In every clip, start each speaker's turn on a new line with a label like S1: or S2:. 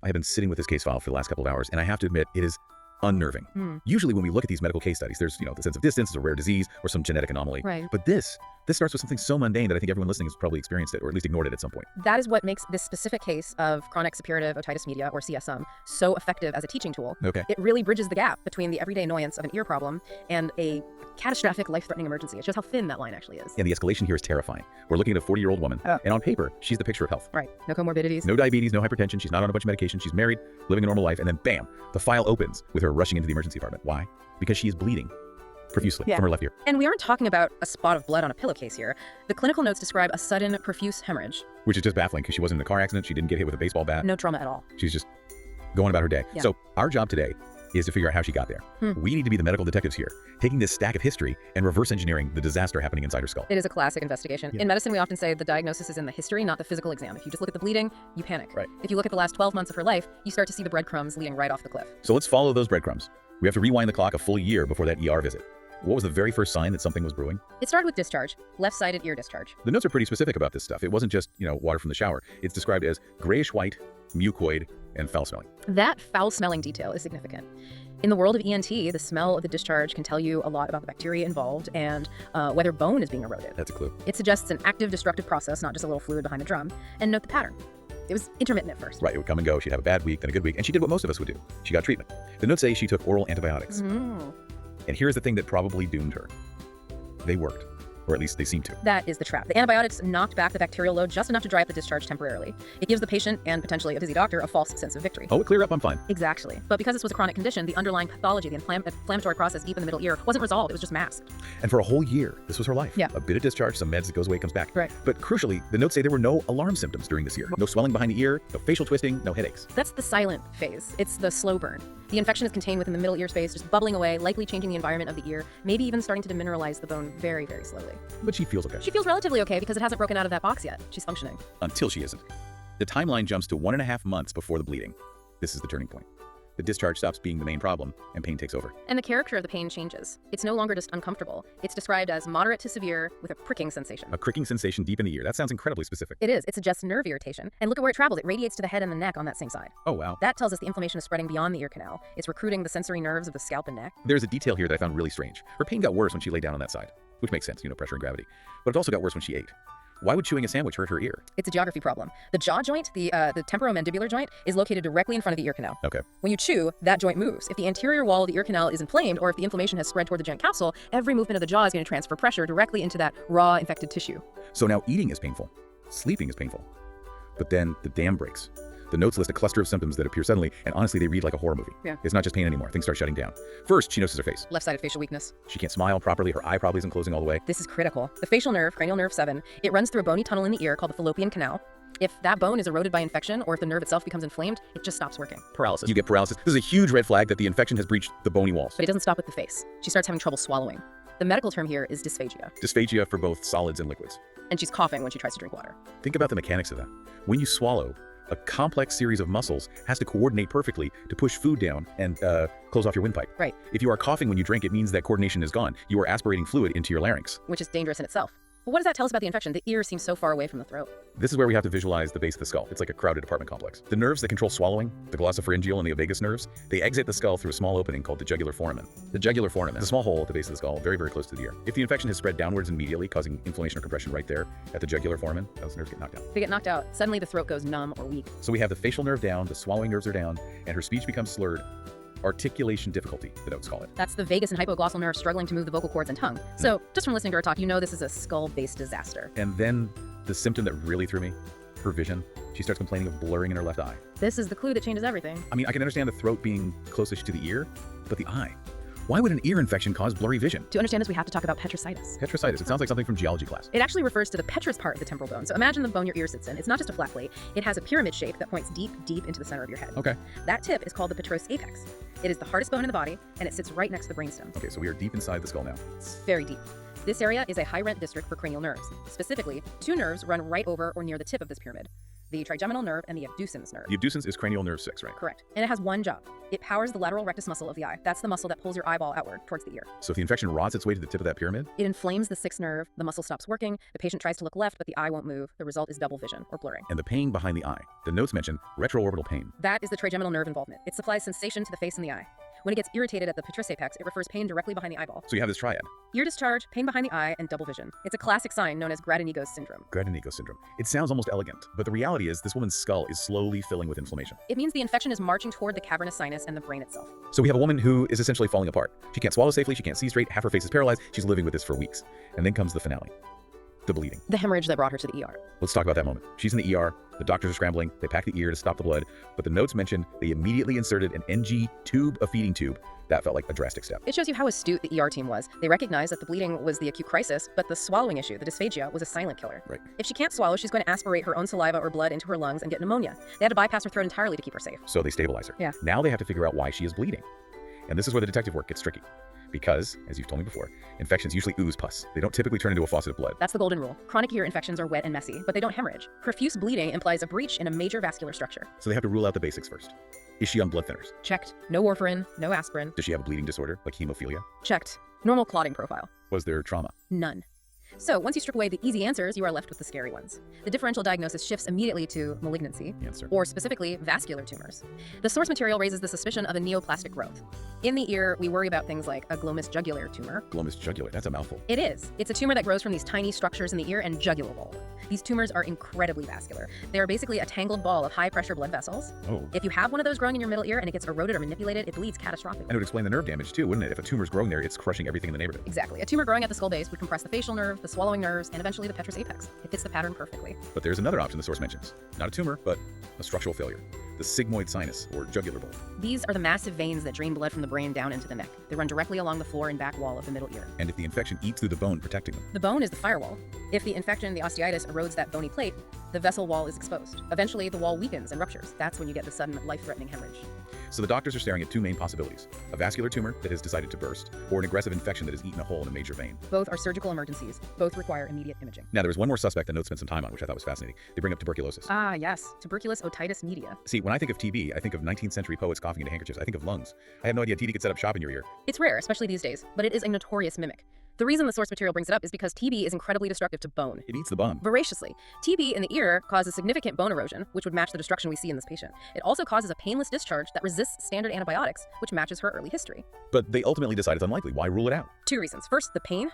S1: I have been sitting with this case file for the last couple of hours, and I have to admit, it is unnerving. Usually when we look at these medical case studies, there's, the sense of distance, it's a rare disease or some genetic anomaly.
S2: Right.
S1: But this starts with something so mundane that I think everyone listening has probably experienced it or at least ignored it at some point.
S2: That is what makes this specific case of chronic suppurative otitis media, or CSM, so effective as a teaching tool.
S1: Okay.
S2: It really bridges the gap between the everyday annoyance of an ear problem and a catastrophic, life-threatening emergency. It shows how thin that line actually is.
S1: And the escalation here is terrifying. We're looking at a 40-year-old woman, and on paper, she's the picture of health.
S2: Right. No comorbidities.
S1: No diabetes, no hypertension, she's not on a bunch of medication, she's married, living a normal life, and then bam, the file opens with her rushing into the emergency department. Why? Because she is bleeding profusely from her left ear.
S2: And we aren't talking about a spot of blood on a pillowcase here. The clinical notes describe a sudden, profuse hemorrhage.
S1: Which is just baffling because she wasn't in a car accident, she didn't get hit with a baseball bat.
S2: No trauma at all.
S1: She's just going about her day.
S2: Yeah.
S1: So our job today is to figure out how she got there. We need to be the medical detectives here, taking this stack of history and reverse engineering the disaster happening inside her skull.
S2: It is a classic investigation.
S1: Yeah.
S2: In medicine, we often say the diagnosis is in the history, not the physical exam. If you just look at the bleeding, you panic.
S1: Right.
S2: If you look at the last 12 months of her life, you start to see the breadcrumbs leading right off the cliff.
S1: So let's follow those breadcrumbs. We have to rewind the clock a full year before that ER visit. What was the very first sign that something was brewing?
S2: It started with discharge, left-sided ear discharge.
S1: The notes are pretty specific about this stuff. It wasn't just, water from the shower. It's described as grayish-white, mucoid, and foul-smelling.
S2: That foul-smelling detail is significant. In the world of ENT, the smell of the discharge can tell you a lot about the bacteria involved and whether bone is being eroded.
S1: That's a clue.
S2: It suggests an active destructive process, not just a little fluid behind the drum. And note the pattern. It was intermittent at first.
S1: Right, it would come and go. She'd have a bad week, then a good week, and she did what most of us would do. She got treatment. The notes say she took oral antibiotics. And here's the thing that probably doomed her. They worked, or at least they seem to.
S2: That is the trap. The antibiotics knocked back the bacterial load just enough to dry up the discharge temporarily. It gives the patient, and potentially a busy doctor, a false sense of victory.
S1: Oh, clear up, I'm fine.
S2: Exactly. But because this was a chronic condition, the underlying pathology, the inflammatory process deep in the middle ear, wasn't resolved. It was just masked.
S1: And for a whole year, this was her life.
S2: Yeah.
S1: A bit of discharge, some meds, it goes away, comes back.
S2: Right.
S1: But crucially, the notes say there were no alarm symptoms during this year. No swelling behind the ear, no facial twisting, no headaches.
S2: That's the silent phase. It's the slow burn. The infection is contained within the middle ear space, just bubbling away, likely changing the environment of the ear, maybe even starting to demineralize the bone very, very slowly.
S1: But she feels okay.
S2: She feels relatively okay because it hasn't broken out of that box yet. She's functioning.
S1: Until she isn't. The timeline jumps to 1.5 months before the bleeding. This is the turning point. The discharge stops being the main problem, and pain takes over.
S2: And the character of the pain changes. It's no longer just uncomfortable. It's described as moderate to severe with a pricking sensation.
S1: A cricking sensation deep in the ear. That sounds incredibly specific.
S2: It is. It suggests nerve irritation. And look at where it travels. It radiates to the head and the neck on that same side.
S1: Oh, wow.
S2: That tells us the inflammation is spreading beyond the ear canal. It's recruiting the sensory nerves of the scalp and neck.
S1: There's a detail here that I found really strange. Her pain got worse when she lay down on that side, which makes sense, pressure and gravity. But it also got worse when she ate. Why would chewing a sandwich hurt her ear?
S2: It's a geography problem. The jaw joint, the temporomandibular joint, is located directly in front of the ear canal.
S1: Okay.
S2: When you chew, that joint moves. If the anterior wall of the ear canal is inflamed, or if the inflammation has spread toward the joint capsule, every movement of the jaw is going to transfer pressure directly into that raw, infected tissue.
S1: So now eating is painful. Sleeping is painful. But then the dam breaks. The notes list a cluster of symptoms that appear suddenly, and honestly, they read like a horror movie.
S2: Yeah.
S1: It's not just pain anymore. Things start shutting down. First, she notices her face.
S2: Left-sided facial weakness.
S1: She can't smile properly. Her eye probably isn't closing all the way.
S2: This is critical. The facial nerve, cranial nerve 7, it runs through a bony tunnel in the ear called the fallopian canal. If that bone is eroded by infection, or if the nerve itself becomes inflamed, it just stops working.
S1: Paralysis. You get paralysis. This is a huge red flag that the infection has breached the bony walls.
S2: But it doesn't stop with the face. She starts having trouble swallowing. The medical term here is dysphagia.
S1: Dysphagia for both solids and liquids.
S2: And she's coughing when she tries to drink water.
S1: Think about the mechanics of that. When you swallow, a complex series of muscles has to coordinate perfectly to push food down and close off your windpipe.
S2: Right.
S1: If you are coughing when you drink, it means that coordination is gone. You are aspirating fluid into your larynx.
S2: Which is dangerous in itself. But what does that tell us about the infection? The ear seems so far away from the throat.
S1: This is where we have to visualize the base of the skull. It's like a crowded apartment complex. The nerves that control swallowing, the glossopharyngeal and the vagus nerves, they exit the skull through a small opening called the jugular foramen. The jugular foramen is a small hole at the base of the skull, very, very close to the ear. If the infection has spread downwards and medially, causing inflammation or compression right there at the jugular foramen, those nerves get knocked out.
S2: They get knocked out. Suddenly the throat goes numb or weak.
S1: So we have the facial nerve down, the swallowing nerves are down, and her speech becomes slurred. Articulation difficulty, the notes call it.
S2: That's the vagus and hypoglossal nerves struggling to move the vocal cords and tongue. So just from listening to her talk, you know this is a skull-based disaster.
S1: And then the symptom that really threw me, her vision. She starts complaining of blurring in her left eye.
S2: This is the clue that changes everything.
S1: I mean, I can understand the throat being closest to the ear, but the eye. Why would an ear infection cause blurry vision?
S2: To understand this, we have to talk about petrositis.
S1: Petrositis. It sounds like something from geology class.
S2: It actually refers to the petrous part of the temporal bone. So imagine the bone your ear sits in. It's not just a flat plate. It has a pyramid shape that points deep, deep into the center of your head.
S1: Okay.
S2: That tip is called the petrous apex. It is the hardest bone in the body, and it sits right next to the brainstem.
S1: Okay, so we are deep inside the skull now.
S2: It's very deep. This area is a high rent district for cranial nerves. Specifically, 2 nerves run right over or near the tip of this pyramid. the trigeminal nerve and the abducens nerve.
S1: The abducens is cranial nerve 6, right?
S2: Correct. And it has one job. It powers the lateral rectus muscle of the eye. That's the muscle that pulls your eyeball outward towards the ear.
S1: So if the infection rots its way to the tip of that pyramid,
S2: It inflames the sixth nerve, the muscle stops working, the patient tries to look left, but the eye won't move. The result is double vision or blurring.
S1: and the pain behind the eye. The notes mention retroorbital pain.
S2: That is the trigeminal nerve involvement. It supplies sensation to the face and the eye. When it gets irritated at the petrous apex, it refers pain directly behind the eyeball.
S1: So you have this triad,
S2: Ear discharge, pain behind the eye, and double vision. It's a classic sign known as Gradinego's syndrome.
S1: Gradinego syndrome. It sounds almost elegant, but the reality is this woman's skull is slowly filling with inflammation.
S2: It means the infection is marching toward the cavernous sinus and the brain itself.
S1: So we have a woman who is essentially falling apart. She can't swallow safely, she can't see straight, half her face is paralyzed, she's living with this for weeks. And then comes the finale. The bleeding.
S2: The hemorrhage that brought her to the ER.
S1: Let's talk about that moment. She's in the ER, the doctors are scrambling, they pack the ear to stop the blood, but the notes mention they immediately inserted an NG tube, a feeding tube. That felt like a drastic step.
S2: It shows you how astute the ER team was. They recognized that the bleeding was the acute crisis, but the swallowing issue, the dysphagia, was a silent killer.
S1: Right.
S2: If she can't swallow, she's going to aspirate her own saliva or blood into her lungs and get pneumonia. They had to bypass her throat entirely to keep her safe.
S1: So they stabilize her.
S2: Yeah.
S1: Now they have to figure out why she is bleeding. And this is where the detective work gets tricky. Because, as you've told me before, infections usually ooze pus. They don't typically turn into a faucet of blood.
S2: That's the golden rule. Chronic ear infections are wet and messy, but they don't hemorrhage. Profuse bleeding implies a breach in a major vascular structure.
S1: So they have to rule out the basics first. Is she on blood thinners?
S2: Checked. No warfarin, no aspirin.
S1: Does she have a bleeding disorder, like hemophilia?
S2: Checked. Normal clotting profile.
S1: Was there trauma?
S2: None. So, once you strip away the easy answers, you are left with the scary ones. The differential diagnosis shifts immediately to malignancy,
S1: Answer.
S2: or specifically vascular tumors. The source material raises the suspicion of a neoplastic growth. In the ear, we worry about things like a glomus jugular tumor.
S1: Glomus jugular. That's a mouthful.
S2: It is. It's a tumor that grows from these tiny structures in the ear and jugular bulb. These tumors are incredibly vascular. They are basically a tangled ball of high-pressure blood vessels.
S1: Oh.
S2: If you have one of those growing in your middle ear and it gets eroded or manipulated, it bleeds catastrophically.
S1: And it would explain the nerve damage too, wouldn't it? If a tumor's growing there, it's crushing everything in the neighborhood.
S2: Exactly. A tumor growing at the skull base would compress the facial nerve, the swallowing nerves, and eventually the petrous apex. It fits the pattern perfectly.
S1: But there's another option the source mentions. Not a tumor, but a structural failure. The sigmoid sinus, or jugular bulb.
S2: These are the massive veins that drain blood from the brain down into the neck. They run directly along the floor and back wall of the middle ear.
S1: And if the infection eats through the bone protecting them,
S2: The bone is the firewall. If the infection, the osteitis, erodes that bony plate, the vessel wall is exposed. Eventually, the wall weakens and ruptures. That's when you get the sudden, life-threatening hemorrhage.
S1: so the doctors are staring at two main possibilities. A vascular tumor that has decided to burst, or an aggressive infection that has eaten a hole in a major vein.
S2: Both are surgical emergencies. Both require immediate imaging.
S1: Now, there was one more suspect that notes spent some time on, which I thought was fascinating. They bring up tuberculosis.
S2: Ah, yes. Tuberculous otitis media.
S1: See, when I think of TB, I think of 19th century poets coughing into handkerchiefs. I think of lungs. I had no idea TB could set up shop in your ear.
S2: It's rare, especially these days, but it is a notorious mimic. The reason the source material brings it up is because TB is incredibly destructive to bone.
S1: It eats the bum.
S2: Voraciously. TB in the ear causes significant bone erosion, which would match the destruction we see in this patient. It also causes a painless discharge that resists standard antibiotics, which matches her early history.
S1: But they ultimately decide it's unlikely. Why rule it out?
S2: Two reasons. First, the pain.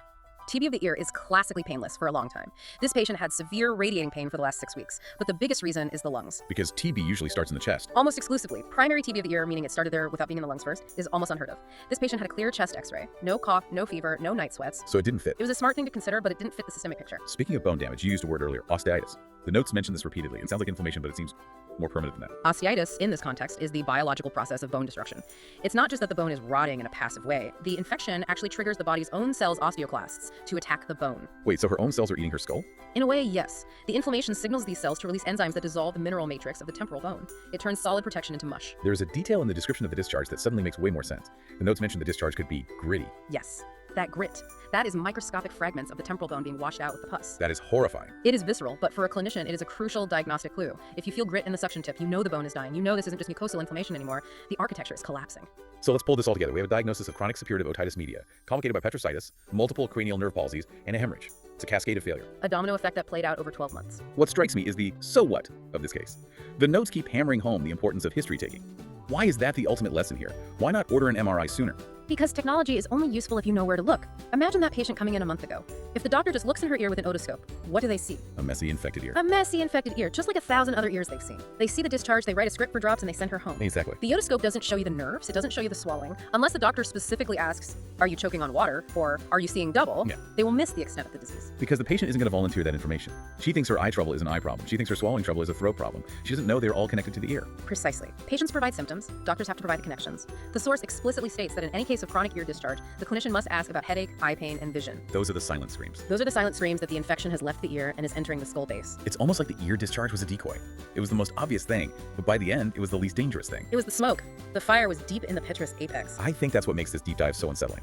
S2: TB of the ear is classically painless for a long time. This patient had severe radiating pain for the last 6 weeks, but the biggest reason is the lungs.
S1: Because TB usually starts in the chest.
S2: Almost exclusively. Primary TB of the ear, meaning it started there without being in the lungs first, is almost unheard of. This patient had a clear chest x-ray. No cough, no fever, no night sweats.
S1: So it didn't fit.
S2: It was a smart thing to consider, but it didn't fit the systemic picture.
S1: Speaking of bone damage, you used a word earlier, osteitis. The notes mention this repeatedly. It sounds like inflammation, but it seems more permanent than that.
S2: Osteitis, in this context, is the biological process of bone destruction. It's not just that the bone is rotting in a passive way. The infection actually triggers the body's own cells, osteoclasts, to attack the bone.
S1: Wait, so her own cells are eating her skull?
S2: In a way, yes. The inflammation signals these cells to release enzymes that dissolve the mineral matrix of the temporal bone. It turns solid protection into mush.
S1: There is a detail in the description of the discharge that suddenly makes way more sense. The notes mention the discharge could be gritty.
S2: Yes, that grit. That is microscopic fragments of the temporal bone being washed out with the pus.
S1: That is horrifying.
S2: It is visceral, but for a clinician, it is a crucial diagnostic clue. If you feel grit in the suction tip, you know the bone is dying. You know this isn't just mucosal inflammation anymore. The architecture is collapsing.
S1: So let's pull this all together. We have a diagnosis of chronic suppurative otitis media, complicated by petrositis, multiple cranial nerve palsies, and a hemorrhage. It's a cascade of failure.
S2: A domino effect that played out over 12 months.
S1: What strikes me is the so what of this case. The notes keep hammering home the importance of history taking. Why is that the ultimate lesson here? Why not order an MRI sooner?
S2: Because technology is only useful if you know where to look. Imagine that patient coming in a month ago. If the doctor just looks in her ear with an otoscope, what do they see?
S1: A messy infected ear.
S2: A messy infected ear, just like 1,000 other ears they've seen. They see the discharge, they write a script for drops, and they send her home.
S1: Exactly.
S2: The otoscope doesn't show you the nerves, it doesn't show you the swallowing. Unless the doctor specifically asks, are you choking on water, or are you seeing double,
S1: Yeah.
S2: they will miss the extent of the disease.
S1: Because the patient isn't going to volunteer that information. She thinks her eye trouble is an eye problem. She thinks her swallowing trouble is a throat problem. She doesn't know they're all connected to the ear.
S2: Precisely. Patients provide symptoms, doctors have to provide the connections. The source explicitly states that in any case of chronic ear discharge, the clinician must ask about headache, eye pain, and vision.
S1: Those are the silent screams.
S2: Those are the silent screams that the infection has left the ear and is entering the skull base.
S1: It's almost like the ear discharge was a decoy. It was the most obvious thing, but by the end, it was the least dangerous thing.
S2: It was the smoke. The fire was deep in the petrous apex.
S1: I think that's what makes this deep dive so unsettling.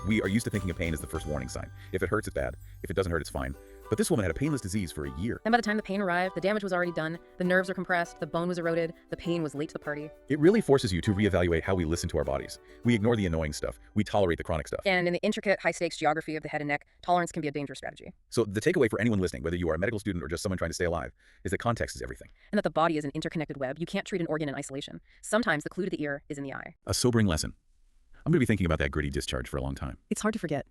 S1: We are used to thinking of pain as the first warning sign. If it hurts, it's bad. If it doesn't hurt, it's fine. But this woman had a painless disease for a year.
S2: And by the time the pain arrived, the damage was already done, the nerves were compressed, the bone was eroded, the pain was late to the party.
S1: It really forces you to reevaluate how we listen to our bodies. We ignore the annoying stuff. We tolerate the chronic stuff.
S2: And in the intricate, high-stakes geography of the head and neck, tolerance can be a dangerous strategy.
S1: So the takeaway for anyone listening, whether you are a medical student or just someone trying to stay alive, is that context is everything.
S2: And that the body is an interconnected web. You can't treat an organ in isolation. Sometimes the clue to the ear is in the eye.
S1: A sobering lesson. I'm going to be thinking about that gritty discharge for a long time.
S2: It's hard to forget.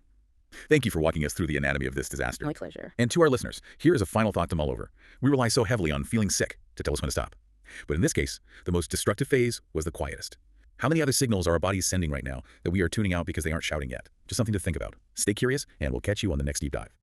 S1: Thank you for walking us through the anatomy of this disaster.
S2: My pleasure.
S1: And to our listeners, here is a final thought to mull over. We rely so heavily on feeling sick to tell us when to stop. But in this case, the most destructive phase was the quietest. How many other signals are our bodies sending right now that we are tuning out because they aren't shouting yet? Just something to think about. Stay curious, and we'll catch you on the next deep dive.